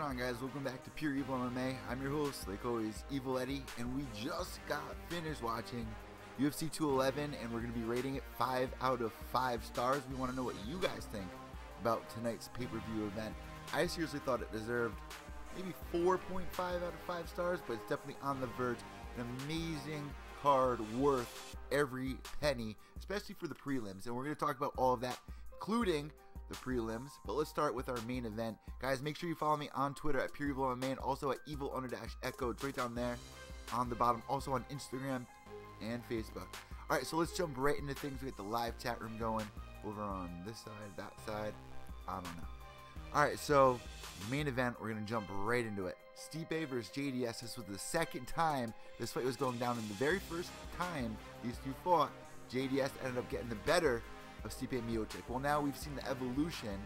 on, guys? Welcome back to Pure Evil MMA. I'm your host, like always, Evil Eddie, and we just got finished watching UFC 211, and we're going to be rating it 5 out of 5 stars. We want to know what you guys think about tonight's pay-per-view event. I seriously thought it deserved maybe 4.5 out of 5 stars, but it's definitely on the verge. An amazing card worth every penny, especially for the prelims, and we're going to talk about all of that, including the prelims. But let's start with our main event. Guys, make sure you follow me on Twitter at Pure Evil MMA and also at Evil_Echo. It's right down there on the bottom. Also on Instagram and Facebook. Alright, so let's jump right into things. We get the live chat room going over on this side, that side. I don't know. Alright, so main event, we're going to jump right into it. Stipe versus JDS. This was the second time this fight was going down, and the very first time these two fought, JDS ended up getting the better of Stipe Miocic. Well, now we've seen the evolution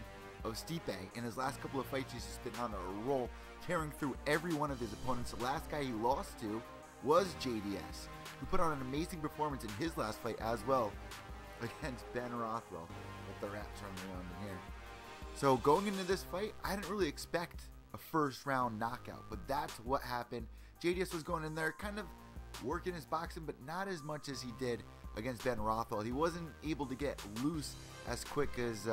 of Stipe. In his last couple of fights, he's just been on a roll, tearing through every one of his opponents. The last guy he lost to was JDS, who put on an amazing performance in his last fight as well against Ben Rothwell. Let the raps run around in here. So going into this fight, I didn't really expect a first round knockout, but that's what happened. JDS was going in there kind of working his boxing, but not as much as he did against Ben Rothwell. He wasn't able to get loose as quick as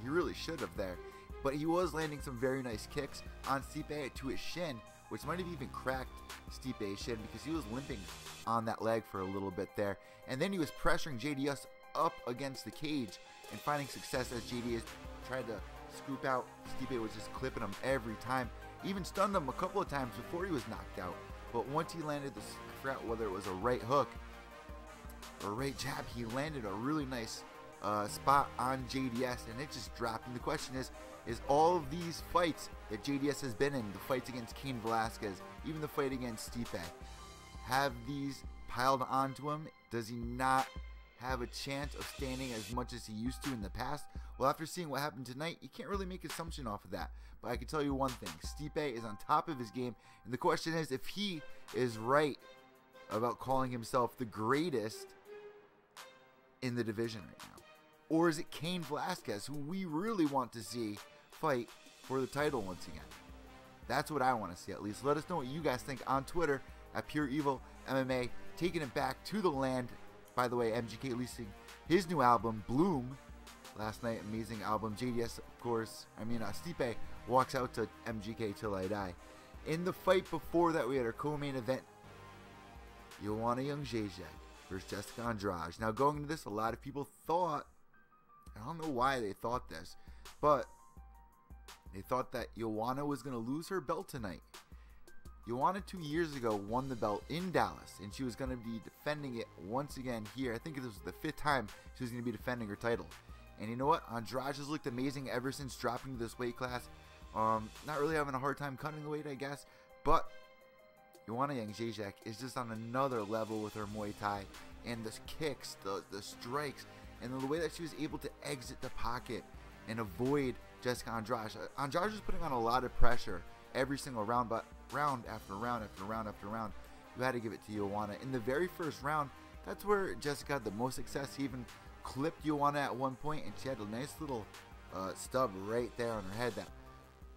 he really should have there. But he was landing some very nice kicks on Stipe to his shin, which might have even cracked Stipe's shin because he was limping on that leg for a little bit there. And then he was pressuring JDS up against the cage and finding success as JDS tried to scoop out. Stipe was just clipping him every time. Even stunned him a couple of times before he was knocked out. But once he landed this, I forgot whether it was a right hook or right jab, he landed a really nice spot on JDS, and it just dropped. And the question is all of these fights that JDS has been in, the fights against Cain Velasquez, even the fight against Stipe, have these piled onto him? Does he not have a chance of standing as much as he used to in the past? Well, after seeing what happened tonight, you can't really make an assumption off of that. But I can tell you one thing, Stipe is on top of his game, and the question is if he is right about calling himself the greatest in the division right now. Or is it Cain Velasquez, who we really want to see fight for the title once again? That's what I want to see, at least. Let us know what you guys think on Twitter at Pure Evil MMA. Taking it back to the land. By the way, MGK releasing his new album, Bloom, last night. Amazing album. JDS, of course, Stipe walks out to MGK Till I Die. In the fight before that, we had our co-main event, Joanna Jędrzejczyk versus Jessica Andrade. Now, going into this, a lot of people thought, I don't know why they thought this, but they thought that Joanna was going to lose her belt tonight. Joanna 2 years ago won the belt in Dallas, and she was going to be defending it once again here. I think this was the 5th time she was going to be defending her title. And you know what? Andrade has looked amazing ever since dropping to this weight class. Not really having a hard time cutting the weight, I guess, but Joanna Jędrzejczyk is just on another level with her Muay Thai, and the kicks, the strikes, and the way that she was able to exit the pocket and avoid Jessica Andrade. Andrade was putting on a lot of pressure every single round, but round after round after round after round, you had to give it to Joanna. In the very first round, that's where Jessica had the most success. He even clipped Joanna at one point, and she had a nice little stub right there on her head that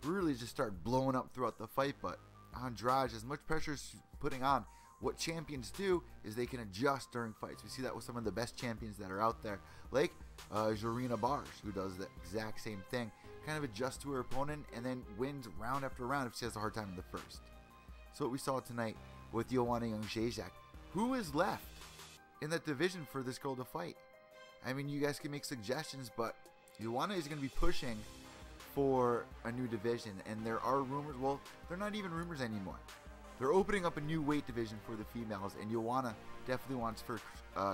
really just started blowing up throughout the fight. But Andrade, as much pressure as she's putting on, what champions do is they can adjust during fights. We see that with some of the best champions that are out there, like Jorina Barsh, who does the exact same thing. Kind of adjusts to her opponent and then wins round after round if she has a hard time in the first. So what we saw tonight with Joanna Jędrzejczyk, who is left in that division for this girl to fight? I mean, you guys can make suggestions, but Joanna is going to be pushing for a new division, and there are rumors. Well, they're not even rumors anymore. They're opening up a new weight division for the females, and Joanna definitely wants first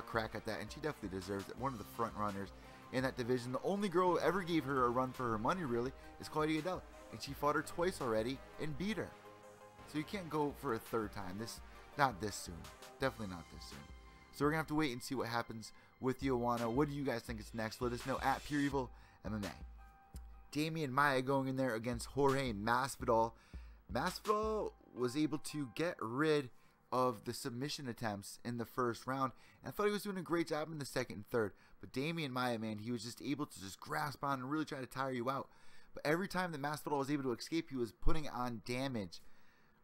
crack at that, and she definitely deserves it. One of the front runners in that division. The only girl who ever gave her a run for her money, really, is Claudia Gadelha, and she fought her twice already and beat her. So you can't go for a third time. Not this soon. Definitely not this soon. So we're gonna have to wait and see what happens with Joanna. What do you guys think is next? Let us know at Pure Evil MMA. Damian Maia going in there against Jorge Masvidal. Masvidal was able to get rid of the submission attempts in the first round, and I thought he was doing a great job in the second and third. But Damian Maia, man, he was just able to just grasp on and really try to tire you out. But every time that Masvidal was able to escape, he was putting on damage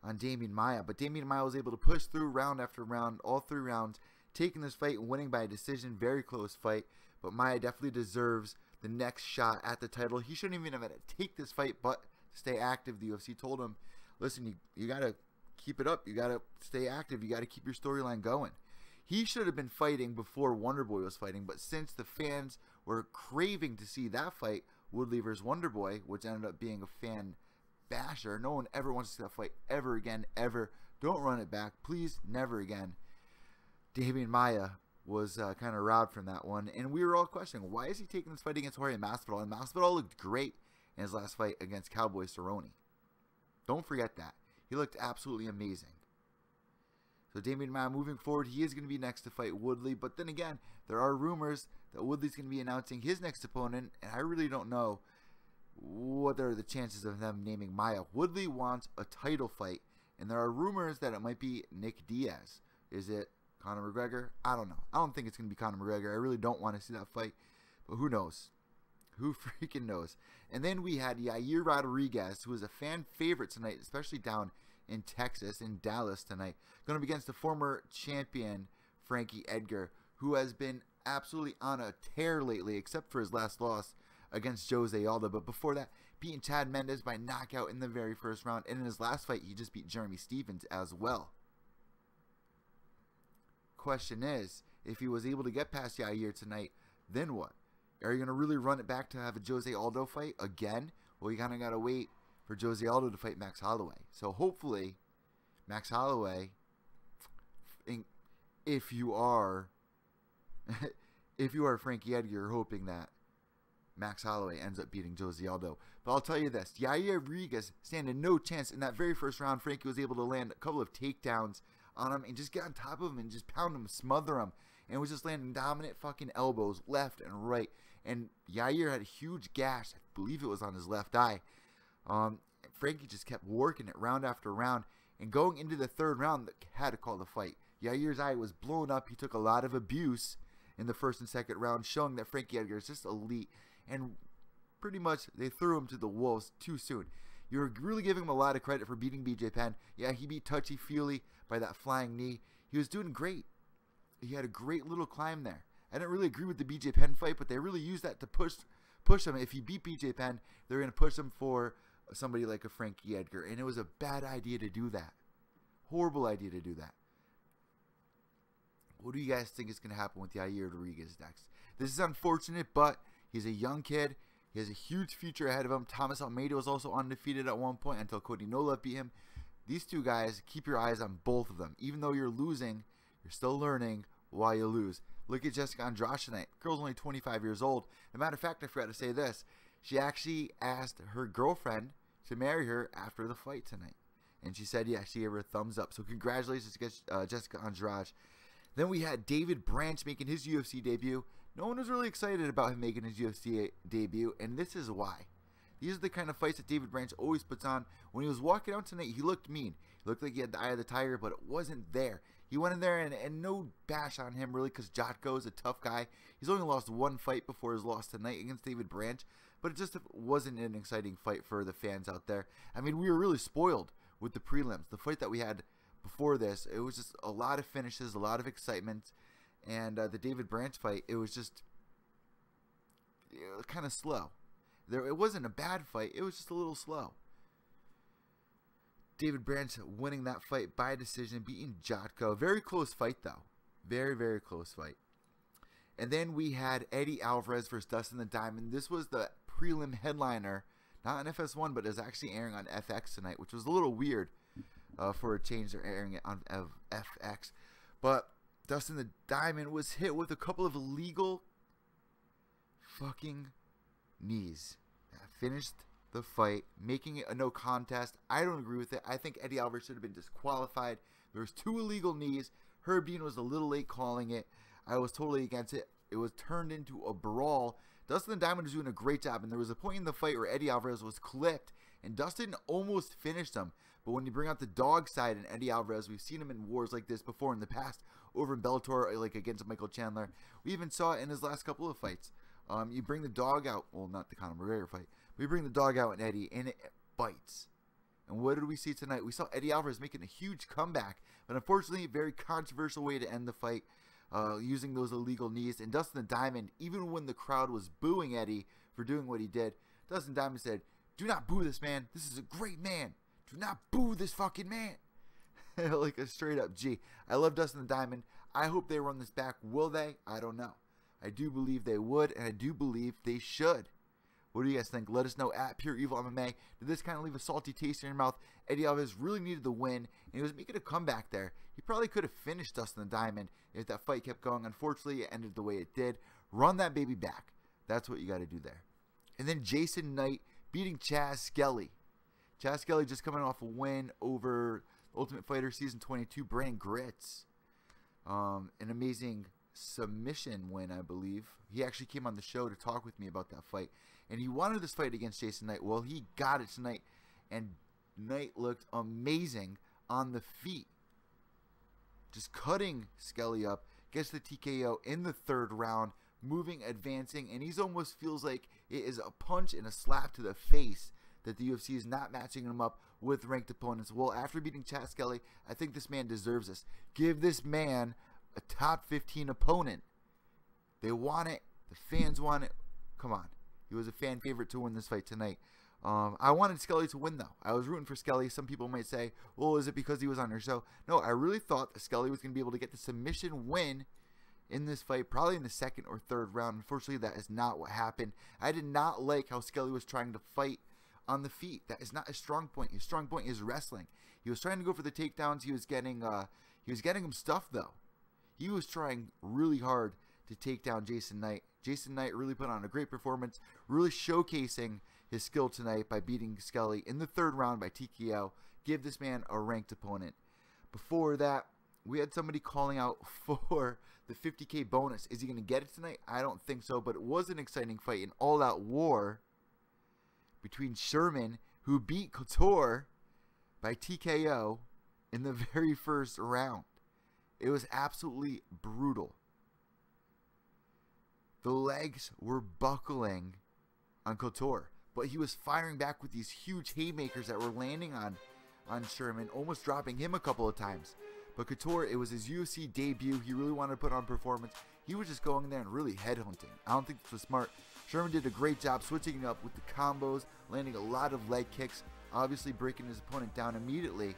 on Damian Maia. But Damian Maia was able to push through round after round, all 3 rounds, taking this fight and winning by a decision. Very close fight. But Maia definitely deserves the next shot at the title. He shouldn't even have had to take this fight, but to stay active. The UFC told him, listen, you got to keep it up. You got to stay active. You got to keep your storyline going. He should have been fighting before Wonderboy was fighting, but since the fans were craving to see that fight, Woodley versus Wonderboy, which ended up being a fan basher. No one ever wants to see that fight ever again, ever. Don't run it back. Please, never again. Damian Maia was kind of robbed from that one, and we were all questioning, why is he taking this fight against Jorge Masvidal? And Masvidal looked great in his last fight against Cowboy Cerrone. Don't forget that. He looked absolutely amazing. So Damian Maia moving forward, he is going to be next to fight Woodley. But then again, there are rumors that Woodley's going to be announcing his next opponent, and I really don't know what are the chances of them naming Maia. Woodley wants a title fight, and there are rumors that it might be Nick Diaz. Is it Conor McGregor? I don't know. I don't think it's going to be Conor McGregor. I really don't want to see that fight, but who knows? Who freaking knows? And then we had Yair Rodriguez, who was a fan favorite tonight, especially down in Texas, in Dallas tonight, going to be against the former champion Frankie Edgar, who has been absolutely on a tear lately, except for his last loss against Jose Aldo. But before that, beating Chad Mendes by knockout in the very first round, and in his last fight, he just beat Jeremy Stephens as well. Question is, if he was able to get past Yair tonight, then what? Are you going to really run it back to have a Jose Aldo fight again? Well, you kind of got to wait for Jose Aldo to fight Max Holloway. So hopefully, Max Holloway, if you are Frankie Edgar, you're hoping that Max Holloway ends up beating Jose Aldo. But I'll tell you this, Yair Rodriguez standing no chance. In that very first round, Frankie was able to land a couple of takedowns on him and just get on top of him and just pound him, smother him. And was just landing dominant fucking elbows left and right. And Yair had a huge gash. I believe it was on his left eye. Frankie just kept working it round after round. And going into the third round, had to call the fight. Yair's eye was blown up. He took a lot of abuse in the first and second round, showing that Frankie Edgar is just elite. And pretty much they threw him to the wolves too soon. You're really giving him a lot of credit for beating BJ Penn. Yeah, he beat Touchy Feely by that flying knee. He was doing great. He had a great little climb there. I didn't really agree with the BJ Penn fight, but they really used that to push him. If he beat BJ Penn, they're going to push him for somebody like a Frankie Edgar. And it was a bad idea to do that. Horrible idea to do that. What do you guys think is going to happen with Yair Rodriguez next? This is unfortunate, but he's a young kid. He has a huge future ahead of him. Thomas Almeida was also undefeated at one point until Cody Nola beat him. These two guys, keep your eyes on both of them. Even though you're losing, you're still learning while you lose. Look at Jessica Andrade tonight. Girl's only 25 years old. As a matter of fact, I forgot to say this. She actually asked her girlfriend to marry her after the fight tonight. And she said, yeah, she gave her a thumbs up. So congratulations to Jessica Andrade. Then we had David Branch making his UFC debut. No one was really excited about him making his UFC debut, and this is why. These are the kind of fights that David Branch always puts on. When he was walking out tonight, he looked mean. He looked like he had the eye of the tiger, but it wasn't there. He went in there, and no bash on him, really, because Jotko is a tough guy. He's only lost one fight before his loss tonight against David Branch, but it just wasn't an exciting fight for the fans out there. I mean, we were really spoiled with the prelims. The fight that we had before this, it was just a lot of finishes, a lot of excitement. And the David Branch fight, it was just kind of slow. It wasn't a bad fight. It was just a little slow. David Branch winning that fight by decision, beating Jotko. Very close fight, though. Very, very close fight. And then we had Eddie Alvarez versus Dustin the Diamond. This was the prelim headliner, not on FS1, but it was actually airing on FX tonight, which was a little weird for a change. They're airing it on FX. But Dustin the Diamond was hit with a couple of illegal fucking knees. That finished the fight, making it a no contest. I don't agree with it. I think Eddie Alvarez should have been disqualified. There was 2 illegal knees. Herb Dean was a little late calling it. I was totally against it. It was turned into a brawl. Dustin the Diamond was doing a great job, and there was a point in the fight where Eddie Alvarez was clipped, and Dustin almost finished him. But when you bring out the dog side and Eddie Alvarez, we've seen him in wars like this before in the past, over in Bellator, like against Michael Chandler. We even saw it in his last couple of fights. You bring the dog out, well, not the Conor McGregor fight, We bring the dog out in Eddie, and it bites. And what did we see tonight? We saw Eddie Alvarez making a huge comeback, but unfortunately, a very controversial way to end the fight, using those illegal knees. And Dustin the Diamond, even when the crowd was booing Eddie for doing what he did, Dustin Diamond said, "Do not boo this man. This is a great man. Do not boo this fucking man." Like a straight up G. I love Dustin the Diamond. I hope they run this back. Will they? I don't know. I do believe they would, and I do believe they should. What do you guys think? Let us know at Pure Evil MMA. Did this kind of leave a salty taste in your mouth? Eddie Alvarez really needed the win, and he was making a comeback there. He probably could have finished Dustin the Diamond if that fight kept going. Unfortunately, it ended the way it did. Run that baby back. That's what you got to do there. And then Jason Knight beating Chaz Skelly. Chaz Skelly just coming off a win over Ultimate Fighter Season 22, Brandon Gritz. An amazing submission win, I believe. He actually came on the show to talk with me about that fight, and he wanted this fight against Jason Knight. Well, he got it tonight, and Knight looked amazing on the feet, just cutting Skelly up, gets the TKO in the third round, moving, advancing, and he's almost feels like it is a punch and a slap to the face that the UFC is not matching him up with ranked opponents. Well, after beating Chaz Skelly, I think this man deserves this. Give this man a top 15 opponent. They want it. The fans want it. Come on. He was a fan favorite to win this fight tonight. I wanted Skelly to win, though. I was rooting for Skelly. Some people might say, well, is it because he was on your show? No, I really thought that Skelly was going to be able to get the submission win in this fight, probably in the second or third round. Unfortunately, that is not what happened. I did not like how Skelly was trying to fight on the feet. That is not his strong point. His strong point is wrestling. He was trying to go for the takedowns. He was getting him stuffed, though. He was trying really hard to take down Jason Knight. Jason Knight really put on a great performance, really showcasing his skill tonight by beating Skelly in the third round by TKO. Give this man a ranked opponent. Before that, we had somebody calling out for the 50K bonus. Is he going to get it tonight? I don't think so, but it was an exciting fight, an all-out war between Sherman, who beat Couture by TKO in the very first round. It was absolutely brutal. The legs were buckling on Couture, but he was firing back with these huge haymakers that were landing on Sherman, almost dropping him a couple of times. But Couture, it was his UFC debut. He really wanted to put on performance. He was just going there and really headhunting. I don't think this was smart. Sherman did a great job switching it up with the combos, landing a lot of leg kicks, obviously breaking his opponent down immediately,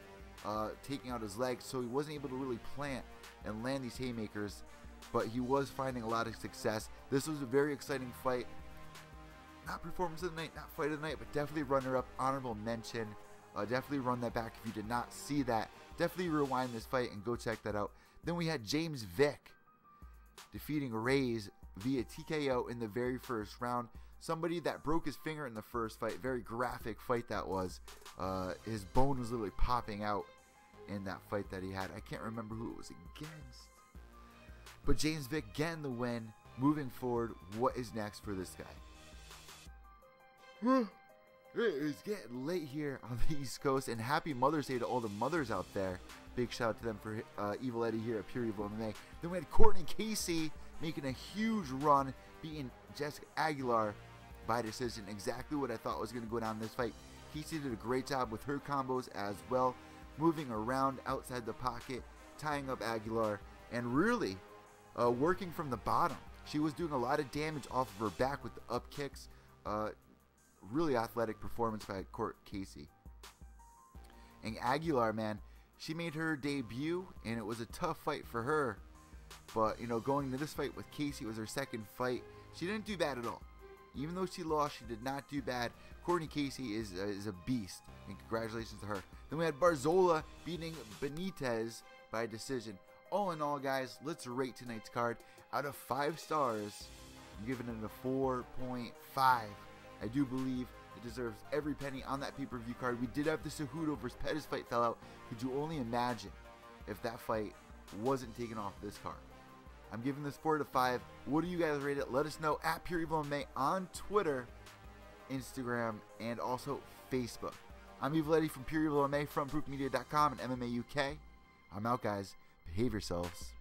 taking out his legs, so he wasn't able to really plant and land these haymakers, but he was finding a lot of success. This was a very exciting fight. Not performance of the night, not fight of the night, but definitely runner-up, honorable mention. Definitely run that back if you did not see that. Definitely rewind this fight and go check that out. Then we had James Vick defeating Reyes via TKO in the very first round. Somebody that broke his finger in the first fight. Very graphic fight that was. His bone was literally popping out in that fight that he had. I can't remember who it was against. But James Vick getting the win. Moving forward, what is next for this guy? It is getting late here on the East Coast, and happy Mother's Day to all the mothers out there. Big shout out to them for Evil Eddie here at Pure Evil MMA. Then we had Courtney Casey making a huge run, beating Jessica Aguilar by decision. Exactly what I thought was going to go down in this fight. Casey did a great job with her combos as well, moving around outside the pocket, tying up Aguilar, and really working from the bottom. She was doing a lot of damage off of her back with the up kicks. Really athletic performance by Court Casey. And Aguilar, man, she made her debut, and it was a tough fight for her. But, you know, going to this fight with Casey was her second fight. She didn't do bad at all. Even though she lost, she did not do bad. Courtney Casey is a beast, and congratulations to her. Then we had Barzola beating Benitez by decision. All in all, guys, let's rate tonight's card. Out of 5 stars, I'm giving it a 4.5. I do believe it deserves every penny on that pay-per-view card. We did have the Cejudo versus Pettis fight fell out. Could you only imagine if that fight wasn't taken off this card? I'm giving this 4 out of 5. What do you guys rate it? Let us know at Pure Evil MMA on Twitter, Instagram, and also Facebook. I'm Evil Eddie from Pure Evil MMA, frontproofmedia.com, and MMA UK. I'm out, guys. Behave yourselves.